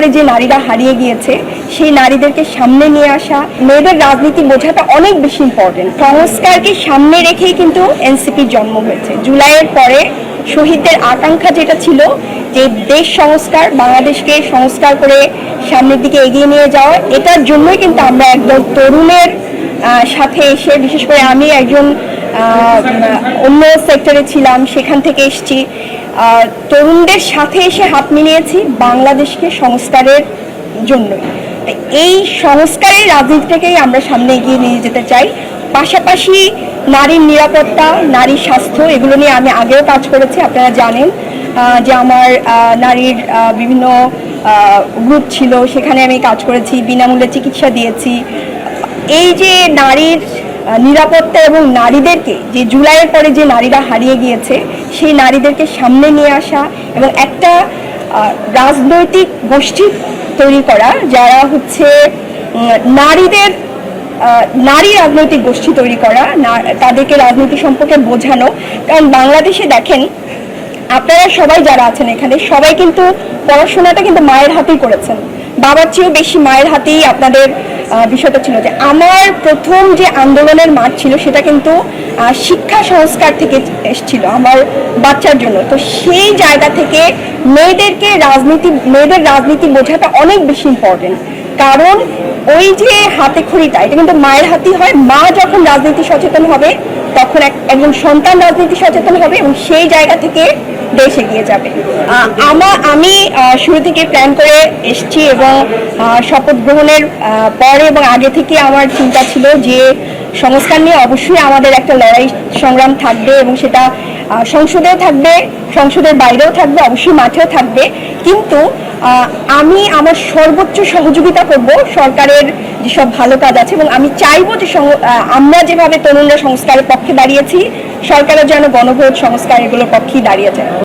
পরে যে নারীরা হারিয়ে গিয়েছে সেই নারীদেরকে সামনে নিয়ে আসা, মেয়েদের রাজনীতি বোঝাটা অনেক বেশি ইম্পর্টেন্ট। সংস্কারকে সামনে রেখেই কিন্তু এনসিপির জন্ম হয়েছে। জুলাইয়ের পরে শহীদদের আকাঙ্ক্ষা যেটা ছিল যে দেশ সংস্কার, বাংলাদেশকে সংস্কার করে সামনের দিকে এগিয়ে নিয়ে যাওয়া, এটার জন্যই কিন্তু আমরা একদম তরুণের সাথে এসে, বিশেষ করে আমি একজন অন্য সেক্টরে ছিলাম, সেখান থেকে এসেছি, তরুণদের সাথে এসে হাত মিলিয়েছি বাংলাদেশকে সংস্কারের জন্যই। এই সংস্কারের রাজনীতিটাকেই আমরা সামনে এগিয়ে নিয়ে যেতে চাই। পাশাপাশি নারীর নিরাপত্তা, নারীর স্বাস্থ্য, এগুলো নিয়ে আমি আগেও কাজ করেছি। আপনারা জানেন যে আমার নারীর বিভিন্ন গ্রুপ ছিল, সেখানে আমি কাজ করেছি, বিনামূল্যে চিকিৎসা দিয়েছি। এই যে নারীর নিরাপত্তা এবং নারীদেরকে, যে জুলাইয়ের পরে যে নারীরা হারিয়ে গিয়েছে সেই নারীদেরকে সামনে নিয়ে আসা এবং একটা রাজনৈতিক গোষ্ঠী তৈরি করা, যারা হচ্ছে নারী রাজনৈতিক গোষ্ঠী তৈরি করা, তাদেরকে রাজনীতি সম্পর্কে বোঝানো। কারণ বাংলাদেশে দেখেন, আপনারা সবাই যারা আছেন এখানে, সবাই কিন্তু পড়াশোনাটা কিন্তু মায়ের হাতেই করেছেন, বাবার চেয়েও বেশি মায়ের হাতেই আপনাদের বিষয়টা ছিল। যে আমার প্রথম যে আন্দোলনের মাঠ ছিল সেটা কিন্তু শিক্ষা সংস্কার থেকে এসেছিল আমার বাচ্চার জন্য। তো সেই জায়গা থেকে মেয়েদের রাজনীতি বোঝাটা অনেক বেশি ইম্পর্টেন্ট। কারণ ওই যে হাতে খড়িটা, এটা কিন্তু মায়ের হাতেই হয়। মা যখন রাজনীতি সচেতন হবে তখন একজন সন্তান রাজনীতি সচেতন হবে এবং সেই জায়গা থেকে দেশ এগিয়ে যাবে। আমি শুরু থেকে প্ল্যান করে এসেছি এবং শপথ গ্রহণের পরে এবং আগে থেকে আমার চিন্তা ছিল যে সংস্কার নিয়ে অবশ্যই আমাদের একটা লড়াই সংগ্রাম থাকবে এবং সেটা সংসদেও থাকবে, সংসদের বাইরেও থাকবে, অবশ্যই মাঠেও থাকবে। কিন্তু আমি আমার সর্বোচ্চ সহযোগিতা করব সরকারের যেসব ভালো কাজ আছে, এবং আমি চাইবো যে আমরা যেভাবে তরুণরা সংস্কারের পক্ষে দাঁড়িয়েছি, সরকারের যেন গণভোট সংস্কার এগুলোর পক্ষেই দাঁড়িয়ে যায়।